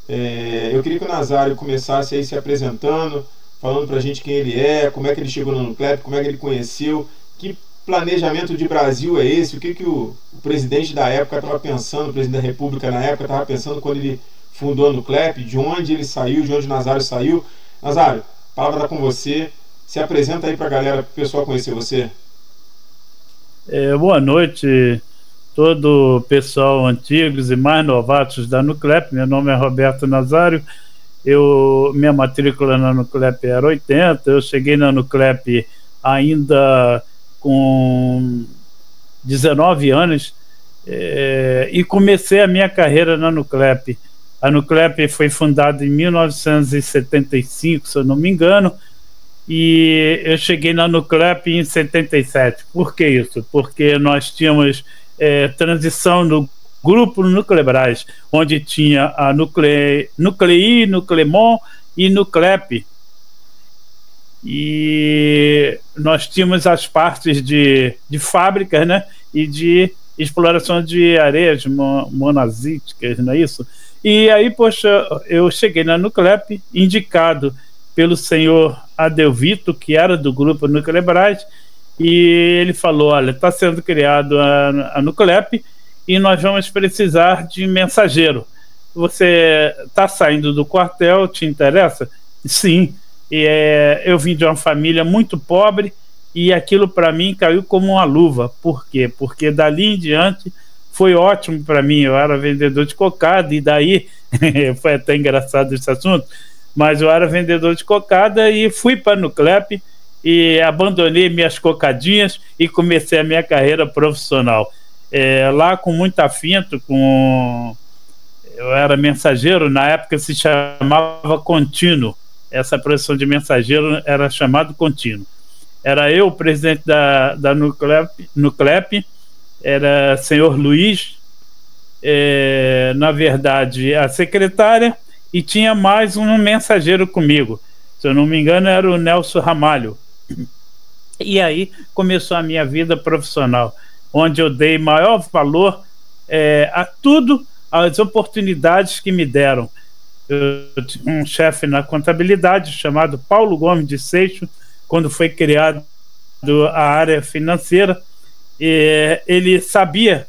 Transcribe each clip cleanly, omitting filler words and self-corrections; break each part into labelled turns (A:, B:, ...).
A: Eu queria que o Nazário começasse aí se apresentando, falando pra gente quem ele é, como é que ele chegou no Nuclep, como é que ele conheceu, que planejamento de Brasil é esse, o que o presidente da época estava pensando, o presidente da República na época estava pensando quando ele fundou a Nuclep, de onde ele saiu, de onde o Nazário saiu. Nazário, a palavra está com você, se apresenta aí pra galera, pro pessoal conhecer você.
B: Boa noite, todo o pessoal antigos e mais novatos da Nuclep. Meu nome é Roberto Nazário. Minha matrícula na Nuclep era 80. Eu cheguei na Nuclep ainda com 19 anos e comecei a minha carreira na Nuclep. A Nuclep foi fundada em 1975, se eu não me engano, e eu cheguei na Nuclep em 77. Por que isso? Porque nós tínhamos transição no grupo Nuclebras, onde tinha a Nuclei, Nuclemon e Nuclep. E nós tínhamos as partes de fábricas, né, e de exploração de areias monazíticas, não é isso? E aí, poxa, eu cheguei na Nuclep, indicado pelo senhor Adelvito, que era do grupo Nuclebras, e ele falou: olha, está sendo criado a Nuclep e nós vamos precisar de mensageiro. Você está saindo do quartel, te interessa? Sim. Eu vim de uma família muito pobre e aquilo para mim caiu como uma luva. Por quê? Porque dali em diante foi ótimo para mim. Eu era vendedor de cocada e daí foi até engraçado esse assunto, mas eu era vendedor de cocada e fui para a Nuclep e abandonei minhas cocadinhas e comecei a minha carreira profissional. Lá com muito afinto, eu era mensageiro, na época se chamava contínuo. Essa profissão de mensageiro era chamado contínuo. Era eu, o presidente da Nuclep, era senhor Luiz, na verdade, a secretária, e tinha mais um mensageiro comigo. Se eu não me engano, era o Nelson Ramalho. E aí começou a minha vida profissional, onde eu dei maior valor a tudo, as oportunidades que me deram. Eu tinha um chefe na contabilidade chamado Paulo Gomes de Seixo, quando foi criado a área financeira. Ele sabia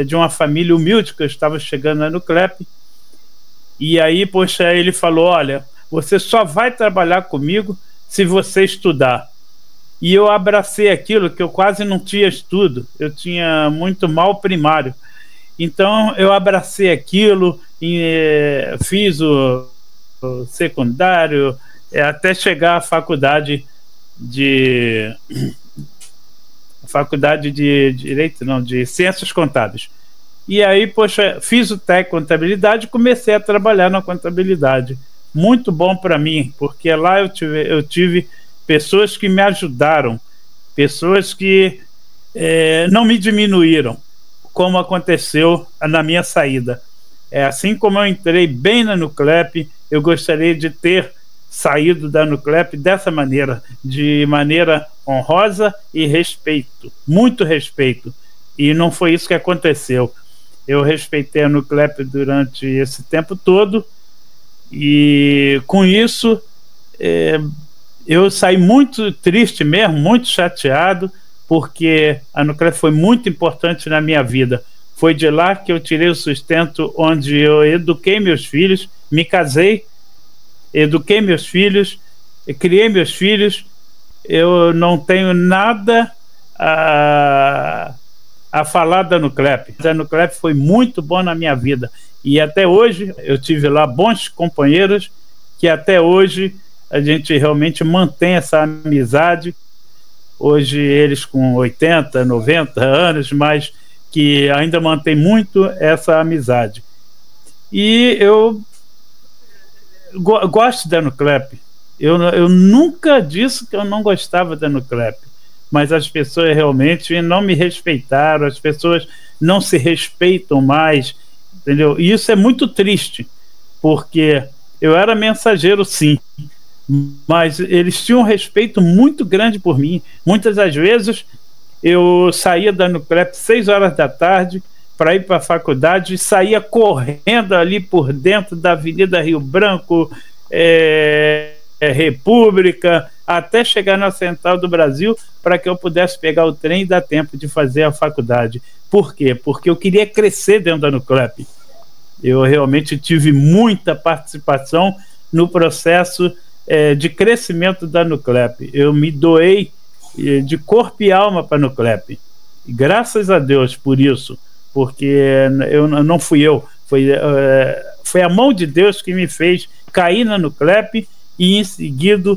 B: de uma família humilde que eu estava chegando na Nuclep, e aí, poxa, ele falou: olha, você só vai trabalhar comigo se você estudar. E eu abracei aquilo, que eu quase não tinha estudo, eu tinha muito mal primário. Então eu abracei aquilo, fiz o secundário, até chegar à faculdade de Direito, não, de Ciências Contábeis. E aí, poxa, fiz o técnico em contabilidade e comecei a trabalhar na contabilidade. Muito bom para mim, porque lá eu tive pessoas que me ajudaram, pessoas que não me diminuíram, como aconteceu na minha saída. Assim como eu entrei bem na Nuclep, eu gostaria de ter saído da Nuclep dessa maneira, de maneira honrosa e respeito, muito respeito. E não foi isso que aconteceu. Eu respeitei a Nuclep durante esse tempo todo e com isso eu saí muito triste mesmo, muito chateado, porque a Nuclep foi muito importante na minha vida. Foi de lá que eu tirei o sustento, onde eu eduquei meus filhos, me casei, eduquei meus filhos, criei meus filhos. Eu não tenho nada a falar da Nuclep. A Nuclep foi muito bom na minha vida. E até hoje eu tive lá bons companheiros que até hoje a gente realmente mantém essa amizade. Hoje eles com 80, 90 anos, mas que ainda mantém muito essa amizade. E eu gosto da Nuclep. Eu nunca disse que eu não gostava da Nuclep, mas as pessoas realmente não me respeitaram, as pessoas não se respeitam mais, entendeu? E isso é muito triste, porque eu era mensageiro, sim, mas eles tinham um respeito muito grande por mim. Muitas das vezes eu saía da Nuclep 6 horas da tarde, para ir para a faculdade e saía correndo ali por dentro da Avenida Rio Branco, República, até chegar na Central do Brasil, para que eu pudesse pegar o trem e dar tempo de fazer a faculdade. Por quê? Porque eu queria crescer dentro da Nuclep. Eu realmente tive muita participação no processo de crescimento da Nuclep. Eu me doei de corpo e alma para a Nuclep. E graças a Deus por isso, porque não fui eu, foi a mão de Deus que me fez cair na Nuclep e em seguida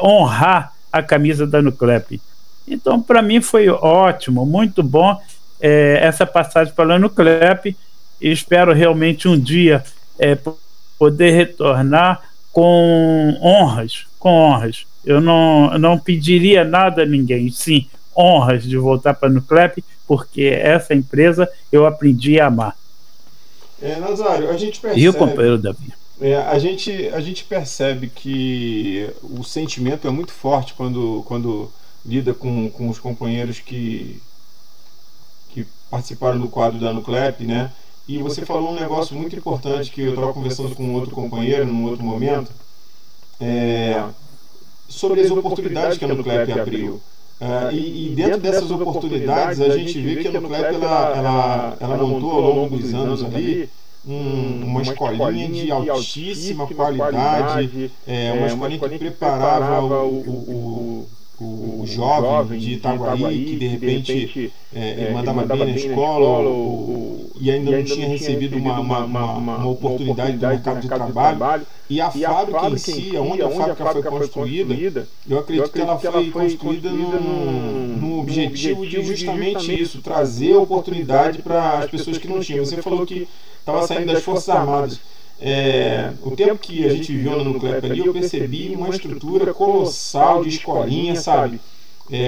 B: honrar a camisa da Nuclep. Então, para mim foi ótimo, muito bom essa passagem pela Nuclep, e espero realmente um dia poder retornar com honras, Eu não pediria nada a ninguém, sim, honras de voltar para a Nuclep, porque essa empresa eu aprendi a amar.
A: Nazário, a gente percebe...
B: E o companheiro Davi?
A: A gente percebe que o sentimento é muito forte quando lida com os companheiros que participaram do quadro da Nuclep, né? E você falou um negócio muito importante que eu estava conversando com outro companheiro num outro momento, sobre as oportunidades que a Nuclep abriu. E dentro dessas oportunidades a gente vê que a Nuclep ela montou ao longo dos anos ali uma escolinha de altíssima qualidade, uma escolinha que preparava o jovem de Itaguaí, que de repente mandava bem na escola e ainda não tinha recebido uma oportunidade do mercado de trabalho. E a fábrica em si, onde a fábrica foi construída, eu acredito que ela foi construída no objetivo de justamente isso, trazer oportunidade para as pessoas que não tinham. Você falou que estava saindo das Forças Armadas. O tempo que a gente viveu na Nuclep ali, eu percebi uma estrutura colossal de escolinha, sabe?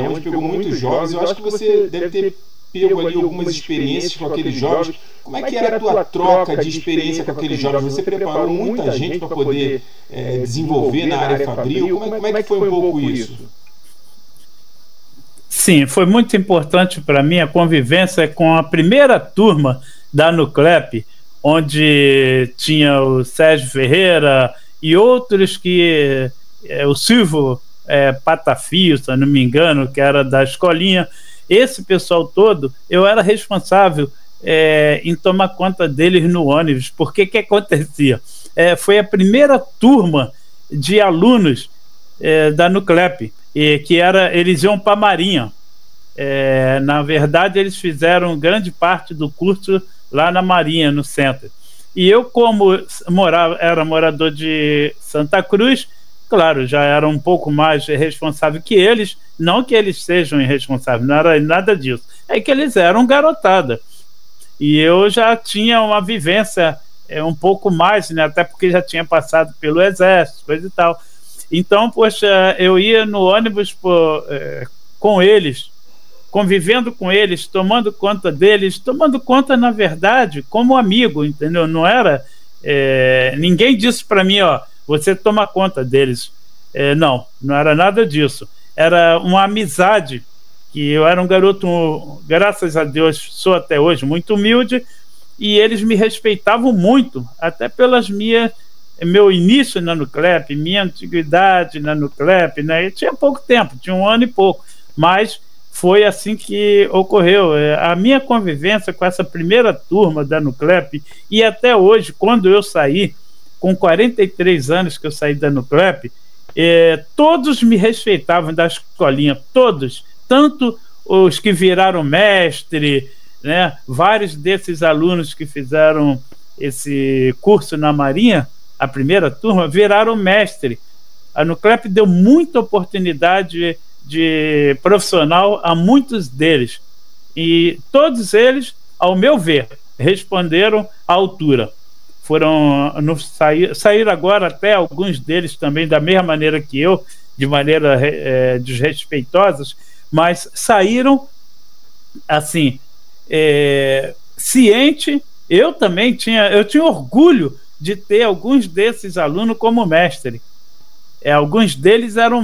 A: Onde pegou muitos jovens. Eu acho que você deve ter pego ali algumas experiências com aqueles jovens. Como é que era a tua troca de experiência com aqueles jovens? Você preparou muita gente para poder desenvolver na área fabril? Como é que foi um pouco isso?
B: Sim, foi muito importante para mim a convivência com a primeira turma da Nuclep, onde tinha o Sérgio Ferreira e outros que... o Silvio Patafio, se não me engano, que era da escolinha. Esse pessoal todo, eu era responsável em tomar conta deles no ônibus. Porque que acontecia? Foi a primeira turma de alunos da Nuclep, eles iam para a Marinha. Na verdade, eles fizeram grande parte do curso lá na Marinha, no centro. E eu, como era morador de Santa Cruz, claro, já era um pouco mais responsável que eles. Não que eles sejam irresponsáveis, não era nada disso. É que eles eram garotada. E eu já tinha uma vivência um pouco mais, né? Até porque já tinha passado pelo Exército, coisa e tal. Então, poxa, eu ia no ônibus com eles, convivendo com eles, tomando conta deles, tomando conta, na verdade, como amigo, entendeu? Não era... ninguém disse para mim, ó, você toma conta deles. Não era nada disso. Era uma amizade, que eu era um garoto, graças a Deus, sou até hoje muito humilde, e eles me respeitavam muito, até pelas meu início na Nuclep, minha antiguidade na Nuclep, né? Eu tinha pouco tempo, tinha 1 ano e pouco, mas foi assim que ocorreu. A minha convivência com essa primeira turma da Nuclep, e até hoje, quando eu saí, com 43 anos que eu saí da Nuclep, todos me respeitavam da escolinha, todos, tanto os que viraram mestre, né? Vários desses alunos que fizeram esse curso na Marinha, a primeira turma, viraram mestre. A Nuclep deu muita oportunidade de profissional a muitos deles, e todos eles, ao meu ver, responderam à altura. Saíram agora até alguns deles também da mesma maneira que eu, de maneira desrespeitosas, mas saíram assim, ciente. Eu também tinha orgulho de ter alguns desses alunos como mestre. Alguns deles eram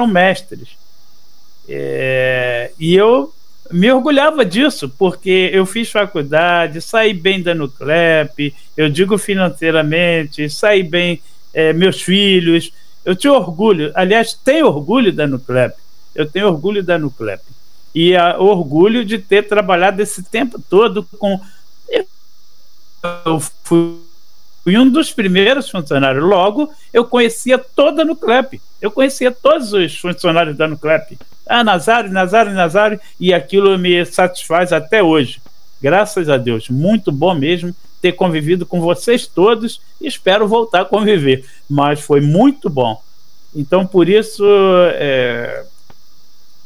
B: mestres. E eu me orgulhava disso, porque eu fiz faculdade, saí bem da Nuclep, eu digo financeiramente, saí bem, meus filhos, eu tinha orgulho, aliás, tenho orgulho da Nuclep, eu tenho orgulho da Nuclep, e orgulho de ter trabalhado esse tempo todo com... Eu fui um dos primeiros funcionários, logo eu conhecia toda a Nuclep, eu conhecia todos os funcionários da Nuclep, Nazário, e aquilo me satisfaz até hoje, graças a Deus, muito bom mesmo ter convivido com vocês todos, e espero voltar a conviver, mas foi muito bom. Então por isso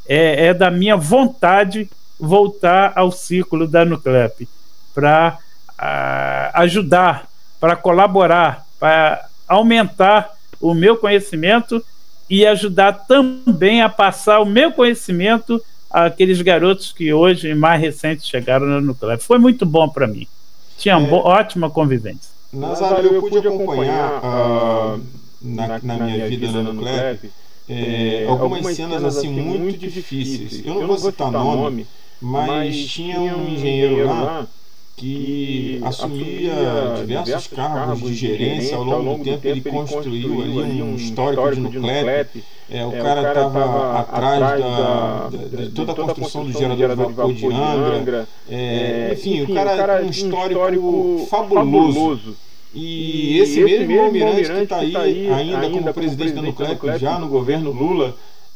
B: é da minha vontade voltar ao ciclo da Nuclep, para ajudar, para colaborar, para aumentar o meu conhecimento e ajudar também a passar o meu conhecimento àqueles garotos que hoje, mais recentes, chegaram na Nuclep. Foi muito bom para mim. Tinha ótima convivência.
A: Nazário, eu pude acompanhar na minha vida na Nuclep algumas cenas assim muito difíceis. Eu não vou citar nome, mas tinha um engenheiro lá que assumia diversos cargos de gerência. Ao longo do tempo ele construiu ali um histórico de Nuclep. O cara estava atrás de toda a construção do gerador de vapor de Angra. Enfim, o cara tem um histórico fabuloso. E esse mesmo almirante que está aí ainda como presidente da Nuclep, já no governo Lula,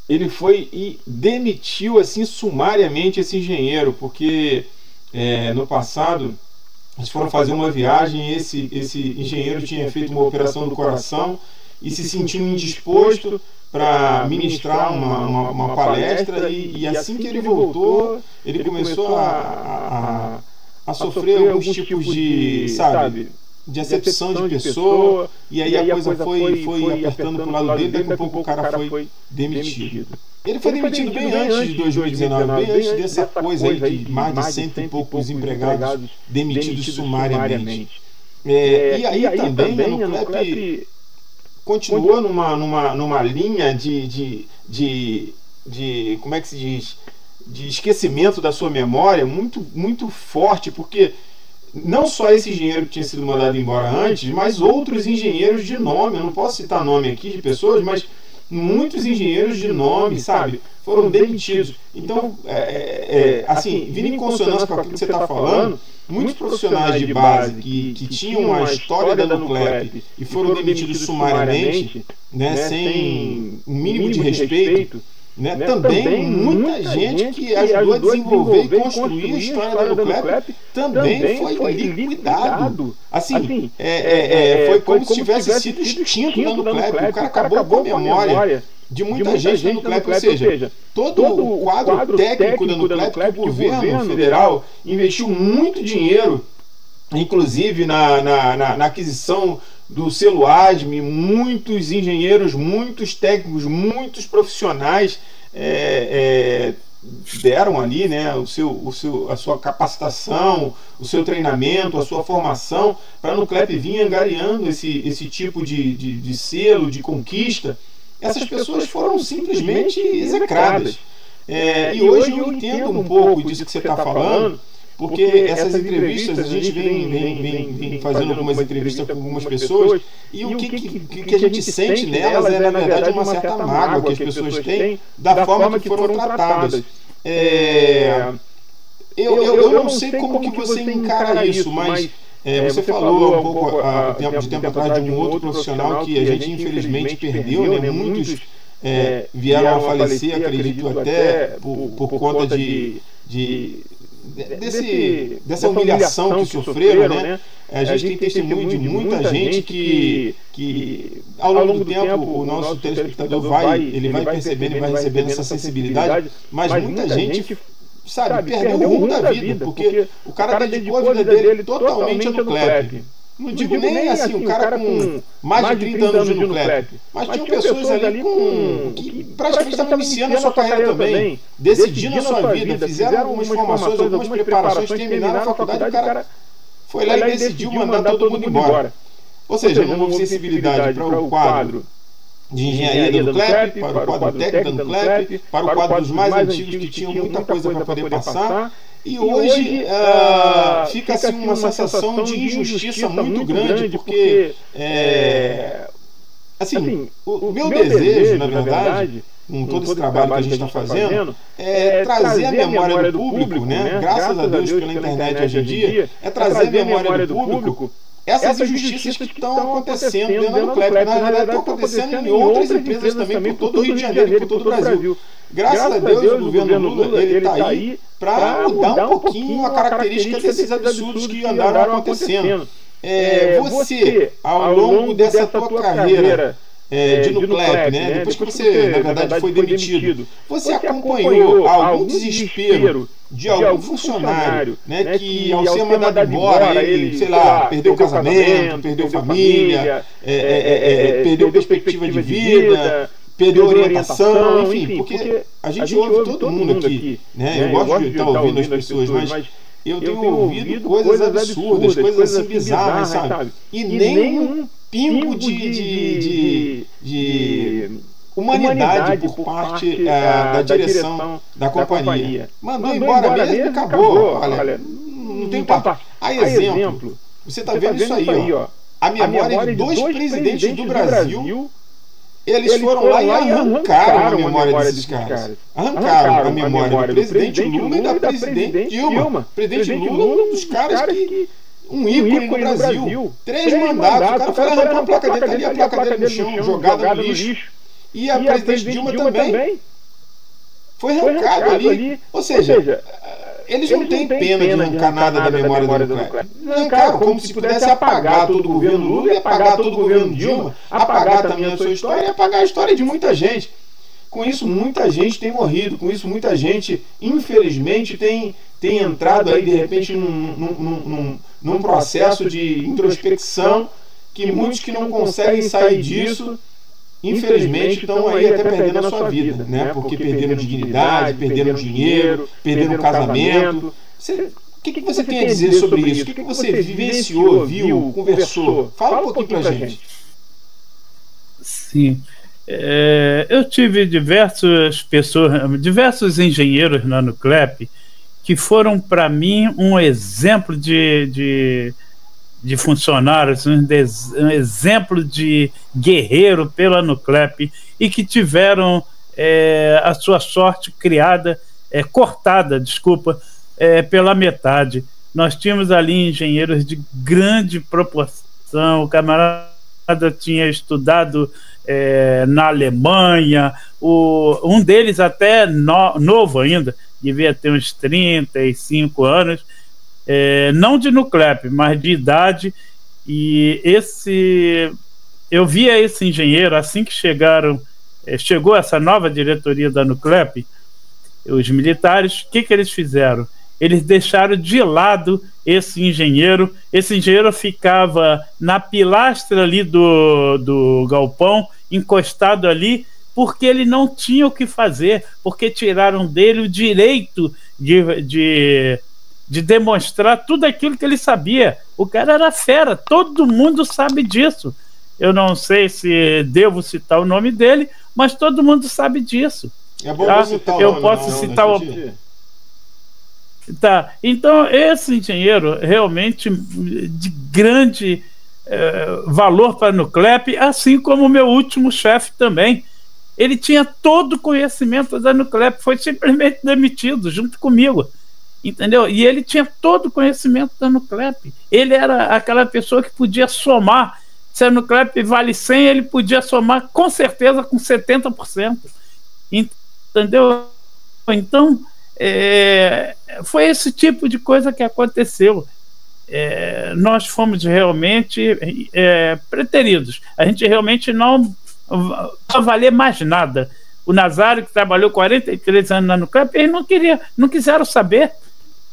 A: ele foi e demitiu assim sumariamente esse engenheiro, porque no passado eles foram fazer uma viagem, esse engenheiro tinha feito uma operação do coração e se sentiu indisposto para ministrar uma palestra, e assim que ele voltou, ele começou a sofrer alguns tipos de, de acepção de pessoa, e aí a coisa foi apertando para o lado dele, daqui a pouco o cara foi demitido. Ele foi demitido bem antes de 2019, bem antes dessa coisa aí de mais de 100 e poucos empregados demitidos sumariamente. E aí também a Nuclep continuou numa linha de como é que se diz, de esquecimento da sua memória muito, muito forte, porque não só esse engenheiro que tinha sido mandado embora antes, mas outros engenheiros de nome, eu não posso citar nome aqui de pessoas, mas muitos engenheiros de nome, foram demitidos. Então, assim, vindo em consonância com aquilo que você está falando, muitos profissionais de base que tinham a história da Nuclep e foram demitidos sumariamente, sem um mínimo de respeito, também muita gente que ajudou a desenvolver e construir a história da Nuclep também foi liquidado. Assim, foi como se tivesse sido extinto da Nuclep. O cara acabou com a memória de muita gente da Nuclep, ou seja, todo o quadro técnico da Nuclep, que o governo federal investiu muito dinheiro, inclusive na aquisição do selo ASME, muitos engenheiros, muitos técnicos, muitos profissionais deram ali, a sua capacitação, o seu treinamento, a sua formação, para a Nuclep vir angariando esse tipo de selo, de conquista. Essas pessoas foram simplesmente execradas. E hoje eu entendo um pouco disso que você está falando, porque essas entrevistas, a gente vem fazendo algumas entrevistas com algumas pessoas, e o que a gente sente nelas na verdade, uma certa mágoa que as pessoas têm da forma que foram tratadas. Eu não sei como que você encara isso, mas você falou um pouco de tempo atrás de um outro profissional que a gente infelizmente perdeu, muitos vieram a falecer, acredito até por conta dessa humilhação que sofreram, A gente tem testemunho de muita gente que ao longo do tempo o nosso telespectador vai percebendo e vai recebendo essa sensibilidade, mas muita gente perdeu o rumo da vida, porque o cara dedicou a vida dele totalmente a Nuclep. Não digo nem assim, o cara com mais de 30 anos de Nuclep, mas tinham pessoas ali que praticamente estavam iniciando a sua carreira também, decidindo a sua vida, fizeram algumas formações, algumas preparações, terminaram a faculdade, o cara foi lá e decidiu mandar todo mundo embora. Ou seja, não houve sensibilidade para o quadro de engenharia do CLEP, para o quadro técnico do CLEP, para o quadro dos mais antigos que tinham muita coisa para poder passar. E hoje fica assim uma sensação de injustiça muito grande, porque assim, o meu desejo, na verdade, com todo esse trabalho que a gente está fazendo, é trazer a memória do público, né? Graças a Deus pela internet hoje em dia, é trazer a memória do público essas injustiças que estão acontecendo dentro do CLEP. Na verdade, estão acontecendo em outras empresas também, por todo o Rio de Janeiro e por todo o Brasil. Graças a Deus, o governo Lula está aí para mudar um pouquinho a característica desses absurdos que andaram acontecendo. Você, ao longo dessa tua carreira de Nuclep, né? Depois que você, na verdade, foi demitido, você acompanhou algum desespero de algum funcionário, né, que ao ser mandado embora, ele, sei lá, perdeu o casamento, perdeu família, perdeu perspectiva de vida, perdeu orientação, enfim, porque a gente ouve todo mundo aqui, né? Eu gosto de estar ouvindo as pessoas, mas eu tenho ouvido coisas absurdas, coisas assim bizarras, sabe? E nenhum pingo de humanidade por parte da direção da companhia. Mandou embora mesmo e acabou. Olha, não tem papo. A exemplo, você está vendo isso aí, ó. A memória de dois presidentes do Brasil, eles foram lá e arrancaram a memória desses caras. Arrancaram a memória do presidente Lula e da presidente Dilma. O presidente Lula, um dos caras que... um ícone no Brasil. 3 mandatos. O cara foi arrancar a placa dele, tá ali a placa dele no chão, jogada no lixo. E a presidente Dilma também foi arrancado ali. Ou seja, eles não têm pena de arrancar nada da memória do Nuclep. Arrancaram como se pudesse apagar todo o governo Lula e apagar todo o governo Dilma, apagar também a sua história e apagar a história de muita gente. Com isso, muita gente tem morrido. Com isso, muita gente, infelizmente, tem entrado aí, de repente, num processo de introspecção que muitos que não conseguem sair disso, infelizmente, estão aí até perdendo a sua vida, né? Porque perderam dignidade, perderam dinheiro, perderam casamento. O que você tem a dizer sobre isso? O que você vivenciou, viu, conversou? Fala um pouquinho pra gente.
B: Sim. Eu tive diversas pessoas, diversos engenheiros na Nuclep que foram para mim um exemplo de funcionários, um exemplo de guerreiro pela Nuclep e que tiveram a sua sorte cortada, pela metade. Nós tínhamos ali engenheiros de grande proporção, o camarada tinha estudado na Alemanha, um deles até novo ainda, devia ter uns 35 anos, não de Nuclep, mas de idade, e eu via esse engenheiro, assim que chegou essa nova diretoria da Nuclep, os militares, o que eles fizeram? Eles deixaram de lado esse engenheiro ficava na pilastra ali do galpão, encostado ali, porque ele não tinha o que fazer, porque tiraram dele o direito de demonstrar tudo aquilo que ele sabia. O cara era fera, todo mundo sabe disso. Eu não sei se devo citar o nome dele, mas todo mundo sabe disso.
A: É bom tá? Citar o nome,
B: posso citar o... Tá, então esse engenheiro realmente de grande valor para a Nuclep, assim como o meu último chefe também. Ele tinha todo o conhecimento da Nuclep, foi simplesmente demitido junto comigo, entendeu? E ele tinha todo o conhecimento da Nuclep. Ele era aquela pessoa que podia somar. Se a Nuclep vale 100, ele podia somar com certeza com 70%, entendeu? Então foi esse tipo de coisa que aconteceu. Nós fomos realmente preteridos. A gente realmente não vai valer mais nada. O Nazário, que trabalhou 43 anos na Nuclep, eles não quiseram saber.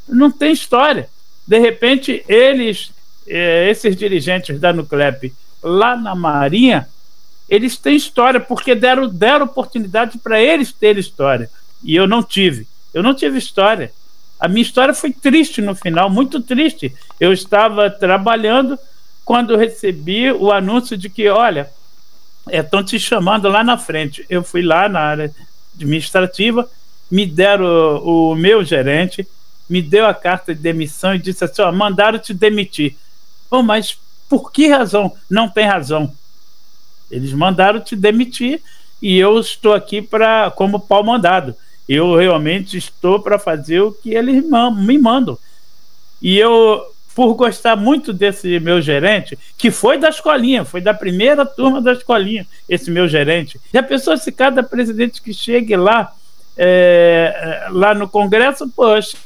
B: Não tem história. De repente, esses dirigentes da Nuclep lá na Marinha, eles têm história, porque deram oportunidade para eles terem história. E eu não tive. Eu não tive história. A minha história foi triste no final, muito triste. Eu estava trabalhando quando recebi o anúncio de que, olha, estão te chamando lá na frente. Eu fui lá na área administrativa, me deram o meu gerente, me deu a carta de demissão e disse assim, ó, mandaram te demitir. Oh, mas por que razão? Não tem razão. Eles mandaram te demitir e eu estou aqui como pau mandado. Eu realmente estou para fazer o que eles me mandam. E eu, por gostar muito desse meu gerente, que foi da escolinha, foi da primeira turma da escolinha, esse meu gerente. E a pessoa, se cada presidente que chegue lá, lá no Congresso, poxa,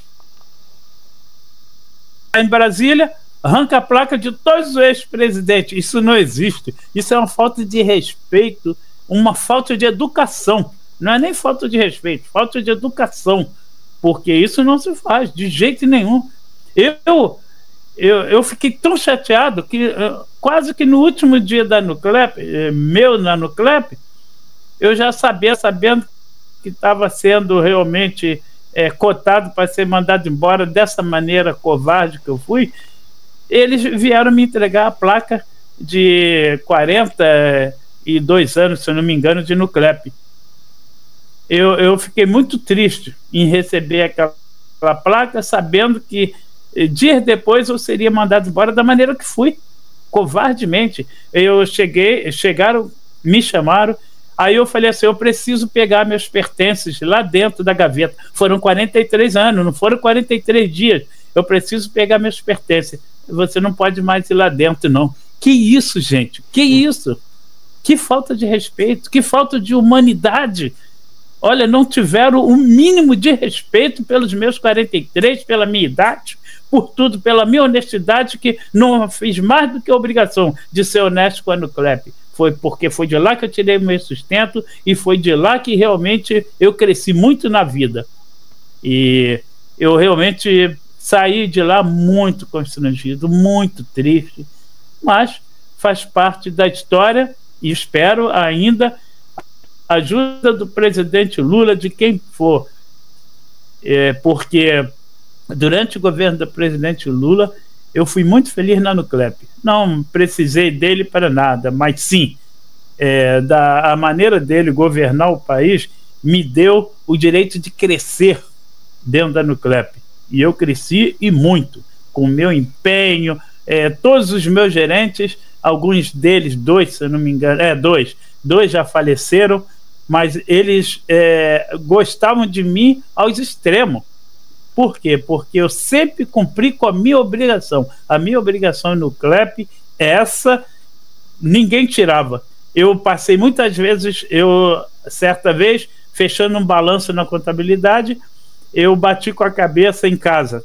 B: em Brasília, arranca a placa de todos os ex-presidentes. Isso não existe. Isso é uma falta de respeito, uma falta de educação. Não é nem falta de respeito, falta de educação. Porque isso não se faz, de jeito nenhum. Eu fiquei tão chateado que quase que no último dia da Nuclep, na Nuclep, eu já sabendo que estava sendo realmente cotado para ser mandado embora dessa maneira covarde que eu fui. Eles vieram me entregar a placa de 42 anos, se eu não me engano, de Nuclep. Eu fiquei muito triste em receber aquela placa, sabendo que dias depois eu seria mandado embora da maneira que fui, covardemente. Chegaram, me chamaram, aí eu falei assim, eu preciso pegar meus pertences lá dentro da gaveta. Foram 43 anos, não foram 43 dias. Eu preciso pegar meus pertences. Você não pode mais ir lá dentro, não. Que isso, gente? Que isso? Que falta de respeito, que falta de humanidade. Olha, não tiveram o mínimo de respeito pelos meus 43, pela minha idade, por tudo, pela minha honestidade, que não fiz mais do que a obrigação de ser honesto com a Nuclep. Foi porque foi de lá que eu tirei meu sustento e foi de lá que realmente eu cresci muito na vida. E eu realmente saí de lá muito constrangido, muito triste, mas faz parte da história e espero ainda a ajuda do presidente Lula, de quem for, porque durante o governo do presidente Lula eu fui muito feliz na Nuclep. Não precisei dele para nada, mas sim, a maneira dele governar o país me deu o direito de crescer dentro da Nuclep. E eu cresci e muito, com o meu empenho. Todos os meus gerentes, alguns deles, 2, se eu não me engano, dois já faleceram, mas eles gostavam de mim aos extremos. Por quê? Porque eu sempre cumpri com a minha obrigação. A minha obrigação no Nuclep, essa ninguém tirava. Eu passei muitas vezes, certa vez, fechando um balanço na contabilidade, eu bati com a cabeça em casa,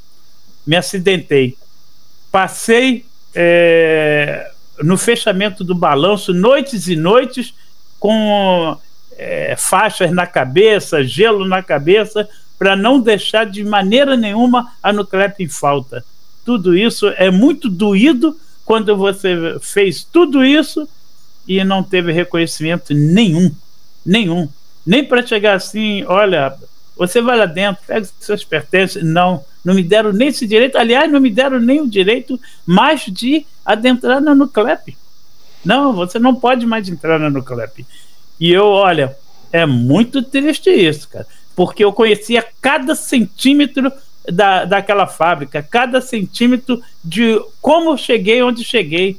B: me acidentei. Passei no fechamento do balanço, noites e noites, com faixas na cabeça, gelo na cabeça, para não deixar de maneira nenhuma a Nuclep em falta. Tudo isso é muito doído quando você fez tudo isso e não teve reconhecimento nenhum. Nem para chegar assim, olha, você vai lá dentro, pega os seus pertences. Não me deram nem esse direito. Aliás, não me deram nem o direito mais de adentrar na Nuclep. Não, você não pode mais entrar na Nuclep. E olha, é muito triste isso, cara, porque eu conhecia cada centímetro daquela fábrica, cada centímetro de como eu cheguei onde cheguei.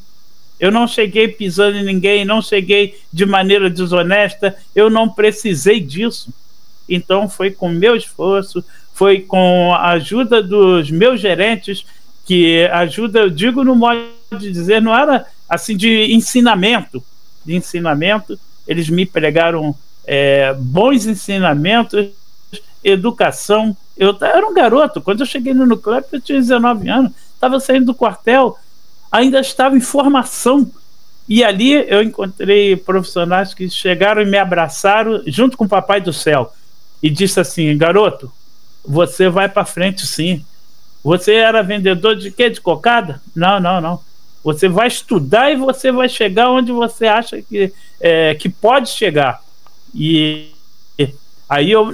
B: Eu não cheguei pisando em ninguém, não cheguei de maneira desonesta, eu não precisei disso. Então foi com meu esforço, foi com a ajuda dos meus gerentes, que ajuda, eu digo no modo de dizer, não era assim de ensinamento, eles me pregaram bons ensinamentos, educação. Eu era um garoto, quando eu cheguei no Nuclep eu tinha 19 anos, estava saindo do quartel, ainda estava em formação, e ali eu encontrei profissionais que chegaram e me abraçaram junto com o Papai do Céu e disse assim: garoto, você vai para frente sim. Você era vendedor de quê? De cocada? Não. Você vai estudar e você vai chegar onde você acha que pode chegar. E aí eu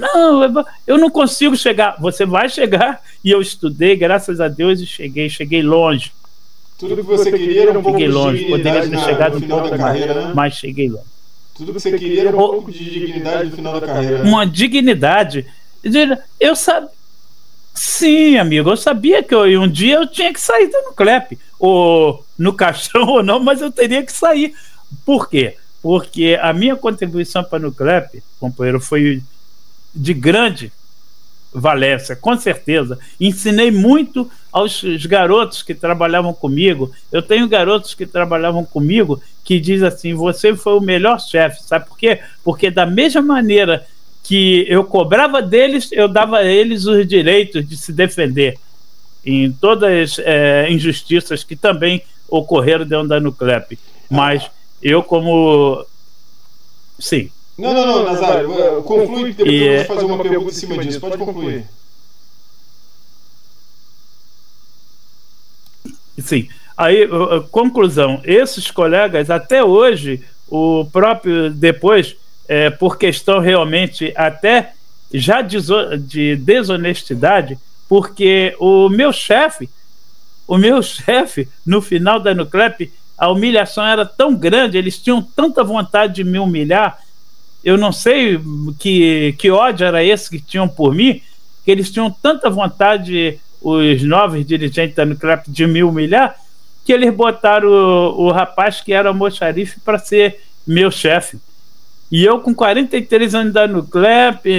B: não consigo chegar. Você vai chegar. E eu estudei, graças a Deus, e cheguei longe.
A: Tudo que você queria era um pouco de
B: longe. Poderia ter chegado
A: no final da carreira, né?
B: Mas cheguei longe.
A: Tudo que você queria era um pouco de dignidade no final da carreira.
B: Uma dignidade. Eu sabia. Sim, amigo, eu sabia que um dia eu tinha que sair da Nuclep, ou no caixão ou não, mas eu teria que sair. Por quê? Porque a minha contribuição para a Nuclep, companheiro, foi de grande valência, com certeza. Ensinei muito aos garotos que trabalhavam comigo. Eu tenho garotos que trabalhavam comigo que dizem assim: você foi o melhor chefe. Sabe por quê? Porque da mesma maneira que eu cobrava deles, eu dava a eles os direitos de se defender em todas as injustiças que também ocorreram dentro da Nuclep. Mas eu como... Sim.
A: Não, Nazário, conclui, depois eu vou fazer uma pergunta em cima disso. Pode concluir.
B: Sim. Aí, conclusão, esses colegas, até hoje, o próprio, depois, por questão realmente até já de desonestidade, porque o meu chefe, no final da Nuclep, a humilhação era tão grande, eles tinham tanta vontade de me humilhar, eu não sei que ódio era esse que tinham por mim, que eles tinham tanta vontade, os novos dirigentes da Nuclep, de me humilhar, que eles botaram o rapaz que era moxarife para ser meu chefe. E eu, com 43 anos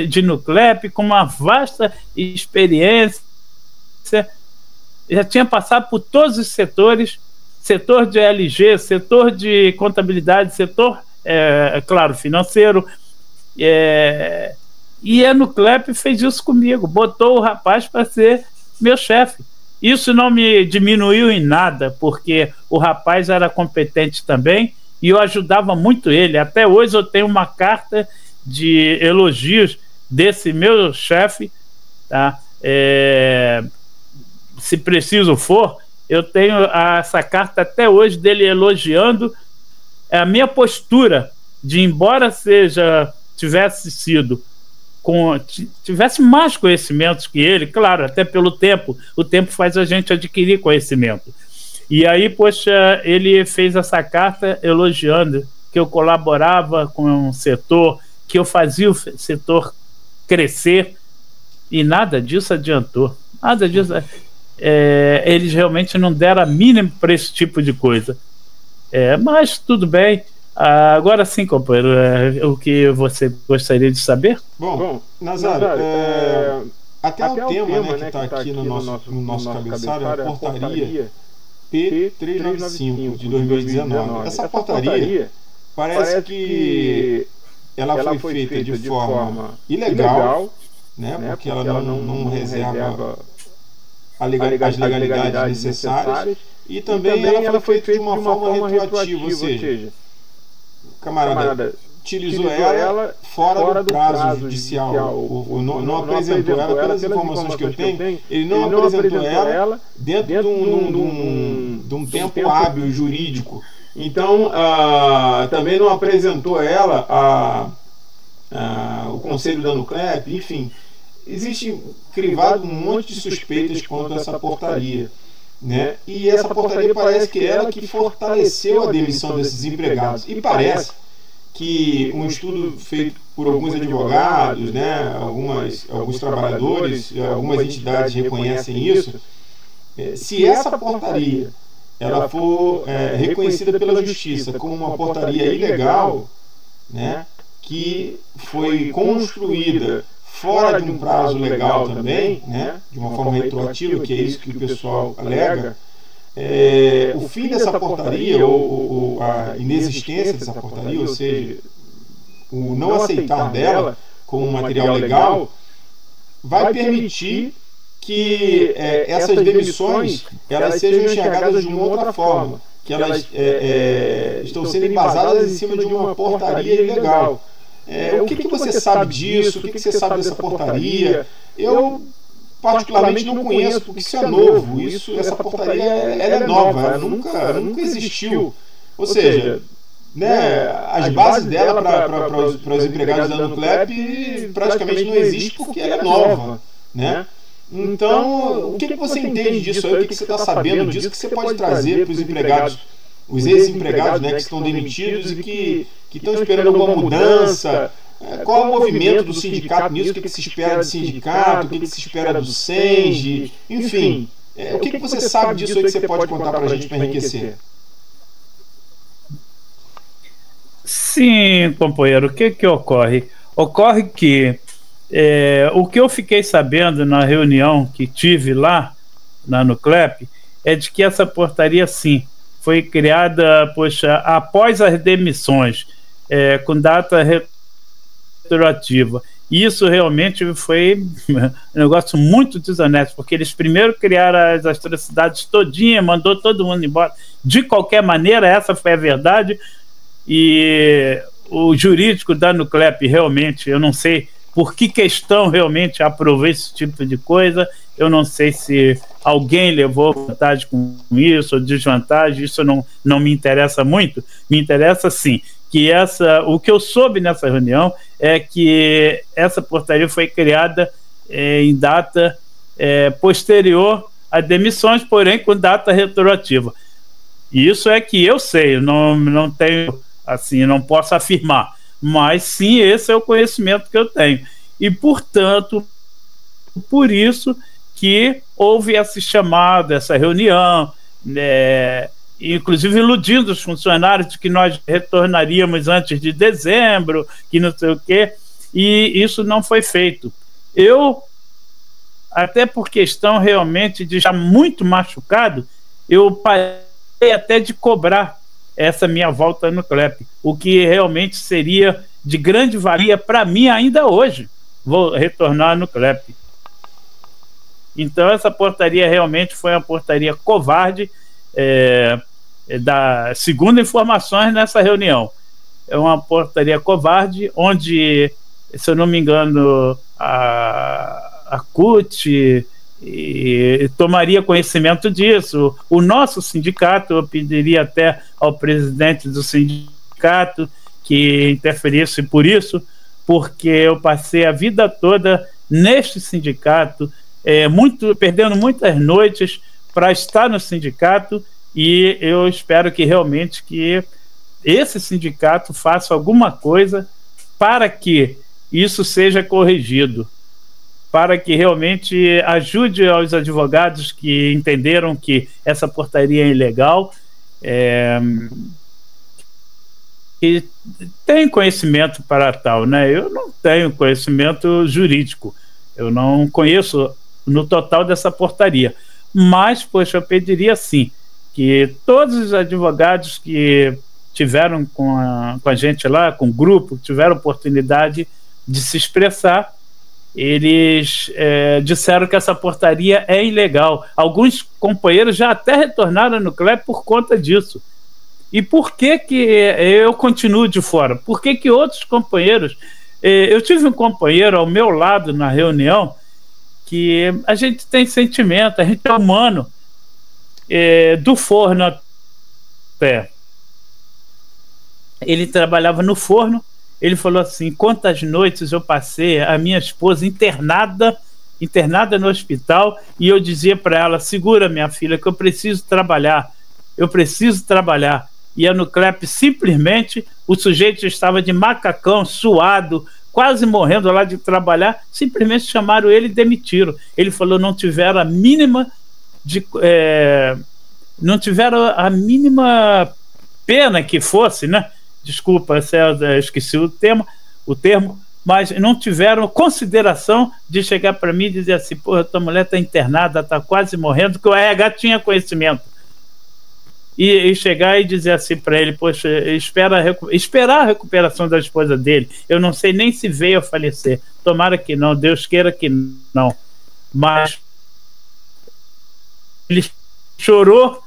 B: de Nuclep, com uma vasta experiência, já tinha passado por todos os setores, setor de LG, setor de contabilidade, setor, claro, financeiro, e a Nuclep fez isso comigo, botou o rapaz para ser meu chefe. Isso não me diminuiu em nada, porque o rapaz era competente também, e eu ajudava muito ele. Até hoje eu tenho uma carta de elogios desse meu chefe, tá? Se preciso for, eu tenho essa carta até hoje dele elogiando a minha postura de, embora tivesse mais conhecimentos que ele, claro, até pelo tempo, o tempo faz a gente adquirir conhecimento. E aí, poxa, ele fez essa carta elogiando que eu colaborava com um setor, que eu fazia o setor crescer, e nada disso adiantou. Nada disso. Eles realmente não deram a mínima para esse tipo de coisa. Mas tudo bem. Agora sim, companheiro, o que você gostaria de saber?
A: Bom, Nazário, até o tema, né, que está aqui no nosso cabeçalho é a portaria P395 de 2019. Essa portaria parece que ela foi feita de forma ilegal, né, porque ela não reserva as legalidades necessárias, e também ela foi feita de uma forma retroativa, ou seja, o camarada utilizou ela fora do prazo judicial, não apresentou ela, pelas informações que eu tenho, ele não apresentou ela dentro de um tempo hábil jurídico. Então, também não apresentou ela o Conselho da Nuclep, enfim. Existe crivado um monte de suspeitas quanto a essa portaria, né? E essa portaria parece que é ela que fortaleceu a demissão desses empregados. E parece que um estudo feito por alguns advogados, né, alguns trabalhadores, algumas entidades reconhecem isso. Se essa portaria ela for reconhecida pela justiça como uma portaria ilegal, né, que foi construída fora de um prazo legal também, né, de uma forma retroativa, que é isso que o pessoal alega, o fim dessa portaria, ou a inexistência dessa portaria, ou seja, o não aceitar dela como um material legal, vai permitir que essas demissões elas sejam enxergadas de uma outra forma, que elas estão sendo embasadas em cima de uma portaria ilegal. O que você sabe disso? O que você sabe dessa portaria? Eu particularmente não conheço, porque isso é novo. Essa portaria ela é nova, ela nunca existiu. Ou seja, né, as bases dela para os empregados da Nuclep praticamente não existe porque ela é nova, né? Então, o que você entende disso aí? O que você está sabendo disso que você pode trazer para os empregados os ex-empregados, né, que estão demitidos e que estão esperando alguma mudança. Qual é o movimento do sindicato nisso? O que se espera do sindicato? O que se espera do SENGE? Enfim, o que você sabe disso aí que você pode contar para a gente para enriquecer?
B: Sim, companheiro, o que ocorre? Ocorre que o que eu fiquei sabendo na reunião que tive lá na Nuclep é de que essa portaria, sim, foi criada, após as demissões, com data retroativa. Isso realmente foi um negócio muito desonesto, porque eles primeiro criaram as atrocidades todinha, mandou todo mundo embora. De qualquer maneira, essa foi a verdade, e o jurídico da Nuclep, realmente, eu não sei por que questão realmente aprovou esse tipo de coisa, eu não sei se alguém levou vantagem com isso ou desvantagem, isso não me interessa muito. Me interessa, sim, que o que eu soube nessa reunião é que essa portaria foi criada em data posterior a demissões, porém com data retroativa. Isso é que eu sei, não tenho, assim, não posso afirmar, mas sim, esse é o conhecimento que eu tenho. E, portanto, por isso que houve esse chamado, essa reunião, inclusive iludindo os funcionários de que nós retornaríamos antes de dezembro, que não sei o quê, e isso não foi feito. Eu, até por questão realmente de já muito machucado, eu parei até de cobrar essa minha volta no CLEP, o que realmente seria de grande valia para mim ainda hoje. Vou retornar no CLEP. Então essa portaria realmente foi uma portaria covarde, segundo informações nessa reunião. É uma portaria covarde, onde, se eu não me engano, a CUT tomaria conhecimento disso. O nosso sindicato, eu pediria até ao presidente do sindicato que interferisse por isso, porque eu passei a vida toda neste sindicato, perdendo muitas noites para estar no sindicato, e eu espero que realmente que esse sindicato faça alguma coisa para que isso seja corrigido, para que realmente ajude aos advogados que entenderam que essa portaria é ilegal, e tem conhecimento para tal, né? Eu não tenho conhecimento jurídico, eu não conheço no total dessa portaria, mas, poxa, eu pediria sim que todos os advogados que tiveram com a gente lá, com o grupo, tiveram oportunidade de se expressar, eles disseram que essa portaria é ilegal. Alguns companheiros já até retornaram no CLEP por conta disso. E por que eu continuo de fora? Por que outros companheiros... eu tive um companheiro ao meu lado na reunião que a gente tem sentimento, a gente é humano, do forno até. Ele trabalhava no forno, ele falou assim: quantas noites eu passei a minha esposa internada no hospital, e eu dizia para ela: segura, minha filha, que eu preciso trabalhar. E a Nuclep, simplesmente, o sujeito estava de macacão, suado, quase morrendo lá de trabalhar, simplesmente chamaram ele e demitiram. Ele falou: não tiveram a mínima pena que fosse, né? Desculpa, esqueci o termo, mas não tiveram consideração de chegar para mim e dizer assim: porra, tua mulher está internada, está quase morrendo, que o RH tinha conhecimento. E chegar e dizer assim para ele: poxa, esperar a recuperação da esposa dele. Eu não sei nem se veio a falecer. Tomara que não, Deus queira que não. Mas ele chorou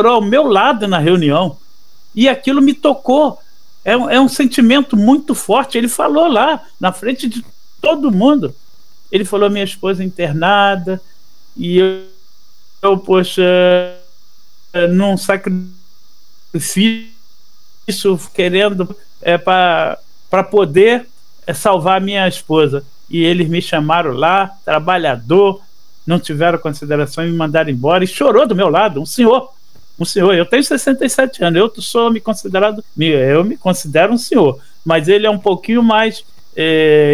B: ao meu lado na reunião. E aquilo me tocou. É um sentimento muito forte. Ele falou lá, na frente de todo mundo. Ele falou: minha esposa internada, e eu poxa, num sacrifício, querendo para poder salvar minha esposa. E eles me chamaram lá, trabalhador, não tiveram consideração e me mandaram embora, e chorou do meu lado, um um senhor. Eu tenho 67 anos, eu me considero um senhor, mas ele é um pouquinho mais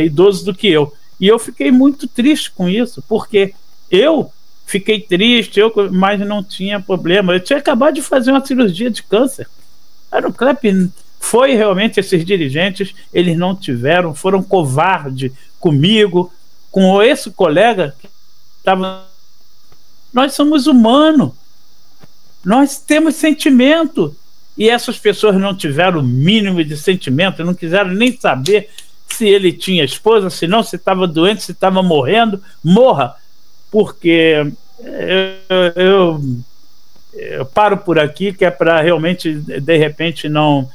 B: idoso do que eu. E eu fiquei muito triste com isso, porque eu fiquei triste, mas não tinha problema. Eu tinha acabado de fazer uma cirurgia de câncer. A Nuclep foi realmente, esses dirigentes, eles não tiveram, foram covardes comigo, com esse colega que estava. Nós somos humanos, nós temos sentimento, e essas pessoas não tiveram o mínimo de sentimento, não quiseram nem saber se ele tinha esposa, se não, se estava doente, se estava morrendo. Morra, porque eu paro por aqui, que é para realmente, de repente, não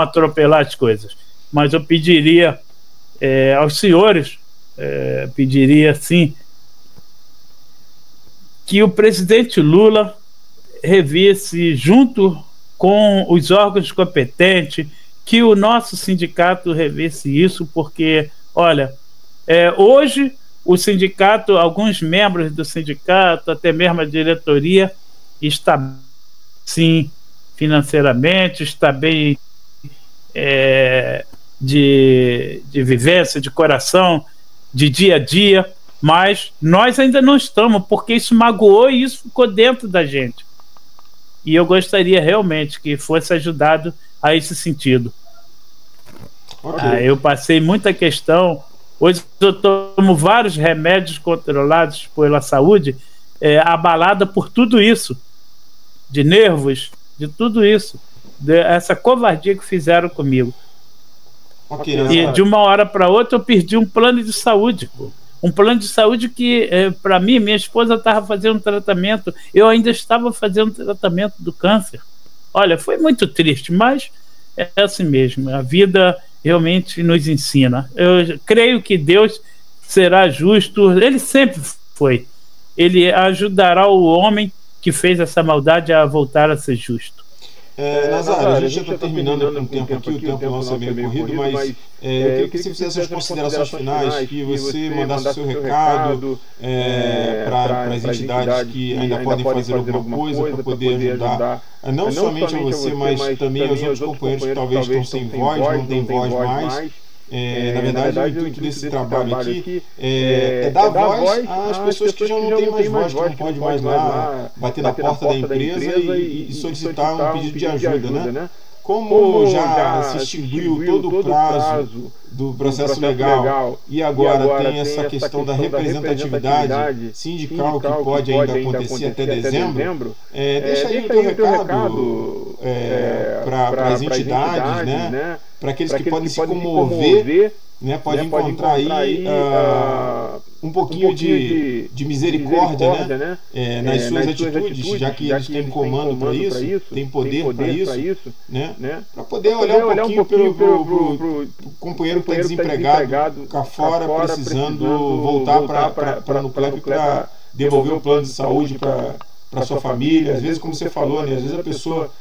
B: atropelar as coisas. Mas eu pediria aos senhores, pediria sim, que o presidente Lula revisse junto com os órgãos competentes, que o nosso sindicato revisse isso, porque, olha, hoje o sindicato, alguns membros do sindicato, até mesmo a diretoria, está sim financeiramente, está bem de vivência, de coração, de dia a dia, mas nós ainda não estamos, porque isso magoou e isso ficou dentro da gente. E eu gostaria realmente que fosse ajudado a esse sentido. Okay. Eu passei muita questão. Hoje eu tomo vários remédios controlados pela saúde, abalada por tudo isso, de nervos, de tudo isso, essa covardia que fizeram comigo. Okay, e de uma hora para outra eu perdi um plano de saúde, um plano de saúde que, para mim, minha esposa estava fazendo tratamento, eu ainda estava fazendo tratamento do câncer. Olha, foi muito triste, mas é assim mesmo, a vida realmente nos ensina. Eu creio que Deus será justo, ele sempre foi. Ele ajudará o homem que fez essa maldade a voltar a ser justo.
A: Nazário, a gente já está terminando com o tempo aqui, o tempo nosso é meio corrido, mas eu queria que você fizesse as considerações finais, que você mandasse o seu recado para as entidades que ainda podem fazer alguma coisa para poder ajudar, não somente a você, mas também aos outros companheiros que talvez estão sem voz, não têm voz mais. Na verdade, o intuito desse trabalho aqui é dar voz às pessoas que já não têm mais voz, que não podem mais lá bater na porta da empresa e solicitar um pedido de ajuda, né? Como já se extinguiu todo o prazo do processo legal e agora tem essa questão da representatividade sindical que pode ainda acontecer até dezembro, deixa aí o teu recado para as entidades, né? Para aqueles que podem se comover, né, pode encontrar aí um pouquinho de misericórdia, né, nas suas atitudes, já que eles têm comando para isso, têm poder para isso, né, para poder olhar um pouquinho pro companheiro que está desempregado cá fora, precisando voltar para a Nuclep para devolver o plano de saúde para sua família. Às vezes, como você falou, né, às vezes a pessoa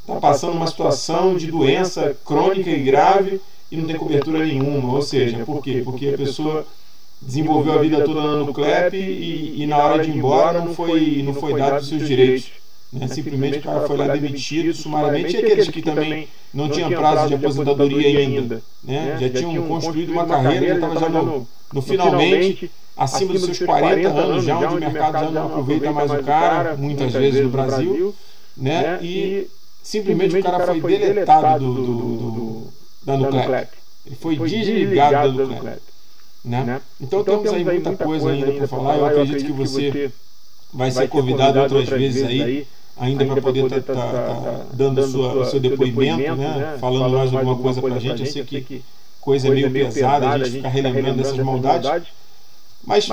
A: está passando uma situação de doença crônica e grave e não tem cobertura nenhuma. Ou seja, por quê? Porque a pessoa desenvolveu a vida toda na Nuclep e na hora de ir embora não foi dado os seus direitos. Né? Simplesmente o cara foi lá demitido sumariamente, e aqueles que também não tinham prazo de aposentadoria ainda, né? Já tinham construído uma carreira, já estava já no finalmente, acima dos seus 40 anos já, onde o mercado já não aproveita mais o cara, muitas vezes no Brasil, né? E simplesmente o cara foi deletado da Nuclep. Ele foi desligado da Nuclep. Né? Então temos aí muita coisa ainda para falar. Eu acredito que você vai ser convidado outras vezes aí, ainda para poder estar dando o seu depoimento, né? Falando mais alguma coisa para a gente. Eu sei que coisa é meio pesada a gente ficar relembrando dessas maldades, mas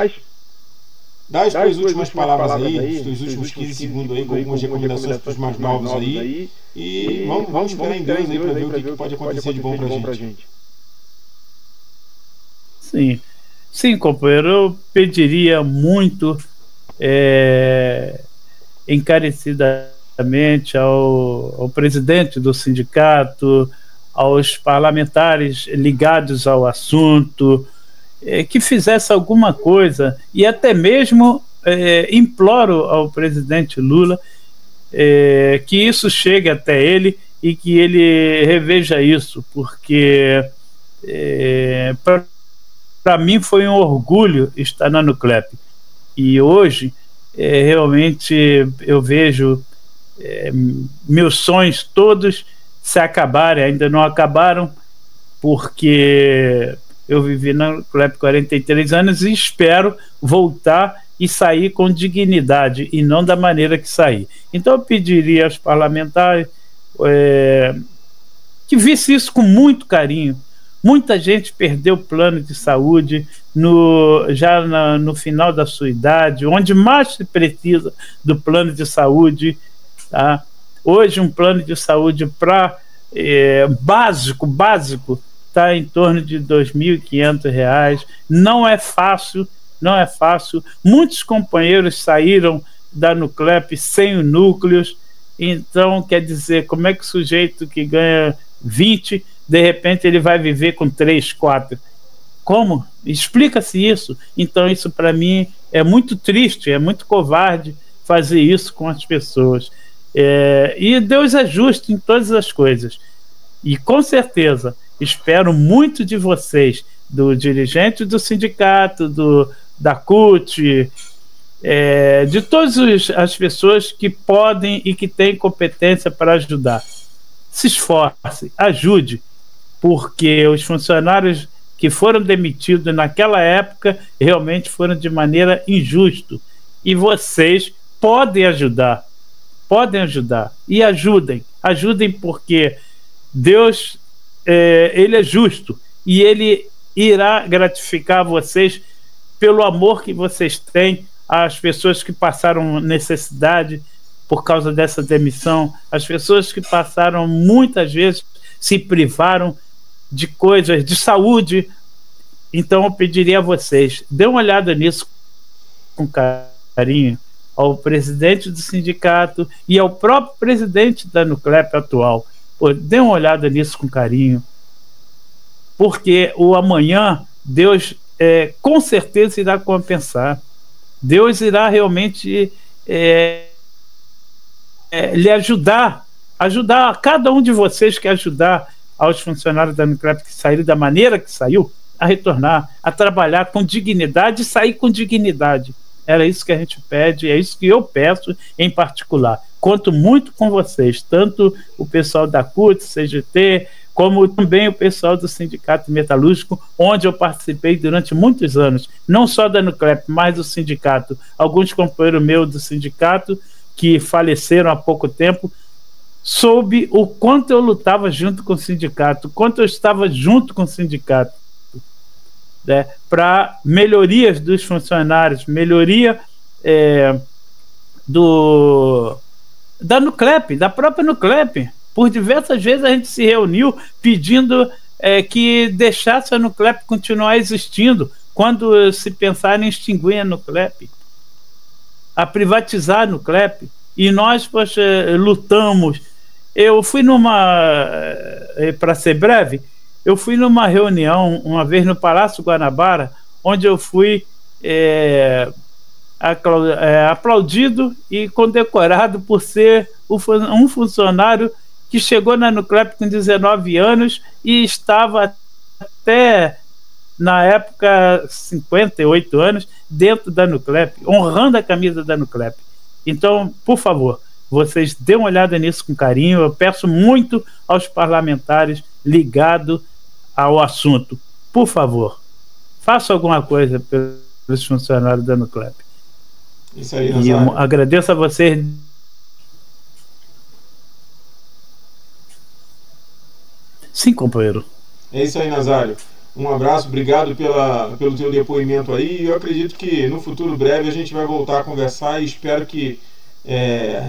A: dá as tuas últimas palavras aí, os teus últimos 15 segundos aí, com algumas recomendações para os mais novos aí. E vamos esperar em Deus aí para ver o que pode acontecer de bom para a gente.
B: Sim, companheiro, eu pediria muito, encarecidamente ao presidente do sindicato, aos parlamentares ligados ao assunto, que fizesse alguma coisa, e até mesmo imploro ao presidente Lula que isso chegue até ele e que ele reveja isso, porque para mim foi um orgulho estar na Nuclep. E hoje, realmente, eu vejo meus sonhos todos se acabarem, ainda não acabaram, porque eu vivi na Nuclep 43 anos e espero voltar e sair com dignidade e não da maneira que saí. Então eu pediria aos parlamentares que visse isso com muito carinho. Muita gente perdeu o plano de saúde já no final da sua idade, onde mais se precisa do plano de saúde. Tá? Hoje um plano de saúde para básico está em torno de R$ 2.500. Não é fácil, não é fácil. Muitos companheiros saíram da Nuclep sem núcleos. Então, quer dizer, como é que o sujeito que ganha 20, de repente ele vai viver com 3, 4? Como? Explica-se isso. Então, isso para mim é muito triste, é muito covarde fazer isso com as pessoas. E Deus é justo em todas as coisas. E com certeza espero muito de vocês, do dirigente do sindicato, da CUT, de todas as pessoas que podem e que têm competência para ajudar. Se esforce, ajude, porque os funcionários que foram demitidos naquela época realmente foram de maneira injusta. E vocês podem ajudar. Podem ajudar. E ajudem. Ajudem porque Deus, ele é justo. E ele irá gratificar vocês pelo amor que vocês têm às pessoas que passaram necessidade por causa dessa demissão, as pessoas que passaram muitas vezes, se privaram de coisas, de saúde. Então eu pediria a vocês, dê uma olhada nisso com carinho, ao presidente do sindicato e ao próprio presidente da Nuclep atual. Dê uma olhada nisso com carinho, porque o amanhã Deus com certeza irá compensar. Deus irá realmente lhe ajudar a cada um de vocês que ajudar aos funcionários da Nuclep que saíram da maneira que saiu, a retornar, a trabalhar com dignidade e sair com dignidade. Era isso que a gente pede, é isso que eu peço em particular. Conto muito com vocês, tanto o pessoal da CUT, CGT, como também o pessoal do Sindicato Metalúrgico, onde eu participei durante muitos anos, não só da Nuclep, mas do sindicato. Alguns companheiros meus do sindicato, que faleceram há pouco tempo, soube o quanto eu lutava junto com o sindicato, o quanto eu estava junto com o sindicato, né, para melhorias dos funcionários, melhoria da Nuclep, da própria Nuclep. Por diversas vezes a gente se reuniu pedindo que deixasse a Nuclep continuar existindo, quando se pensar em extinguir a Nuclep, a privatizar a Nuclep. E nós, poxa, lutamos. Eu fui para ser breve, eu fui numa reunião uma vez no Palácio Guanabara, onde eu fui aplaudido e condecorado por ser um funcionário que chegou na Nuclep com 19 anos e estava até, na época, 58 anos dentro da Nuclep, honrando a camisa da Nuclep. Então, por favor, vocês dêem uma olhada nisso com carinho. Eu peço muito aos parlamentares ligados ao assunto. Por favor, façam alguma coisa pelos funcionários da Nuclep.
A: Isso aí,
B: e eu agradeço a vocês. Sim, companheiro.
A: É isso aí, Nazário. Um abraço, obrigado pelo teu depoimento aí. Eu acredito que no futuro breve a gente vai voltar a conversar e espero que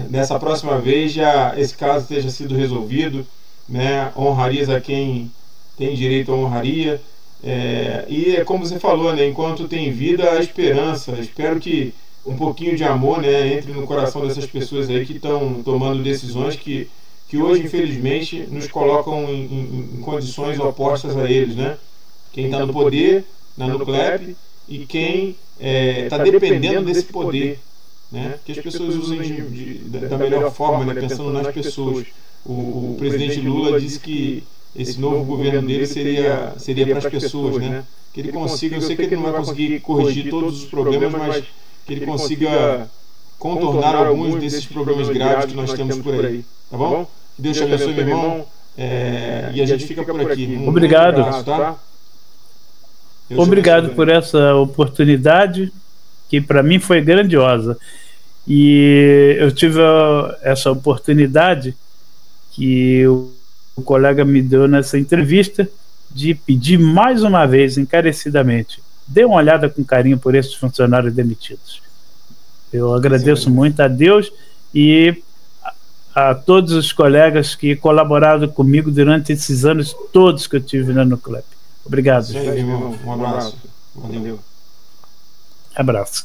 A: nessa próxima vez já esse caso tenha sido resolvido, né? Honrarias a quem tem direito à honraria. E é como você falou, né? Enquanto tem vida, há esperança. Espero que um pouquinho de amor, né, entre no coração dessas pessoas aí que estão tomando decisões que hoje, infelizmente, nos colocam em condições opostas a eles, né? Quem está no poder, na Nuclep, e quem está dependendo desse poder, né? Que as pessoas usem da melhor forma, né? Pensando nas pessoas. O presidente Lula disse que esse novo governo dele seria para as pessoas, né? Que ele consiga, eu sei que ele não vai conseguir corrigir todos os problemas, mas que ele consiga contornar alguns desses problemas graves que nós temos por aí, tá bom? Que Deus te abençoe, meu irmão, e a gente fica por aqui.
B: Obrigado.
A: Abraço, tá?
B: Obrigado por essa oportunidade, que para mim foi grandiosa. E eu tive essa oportunidade que o colega me deu nessa entrevista de pedir mais uma vez, encarecidamente, dê uma olhada com carinho por esses funcionários demitidos. Eu agradeço muito a Deus e a todos os colegas que colaboraram comigo durante esses anos todos que eu tive na Nuclep. Obrigado.
A: Sim, irmão. Um abraço. Valeu.
B: Abraço.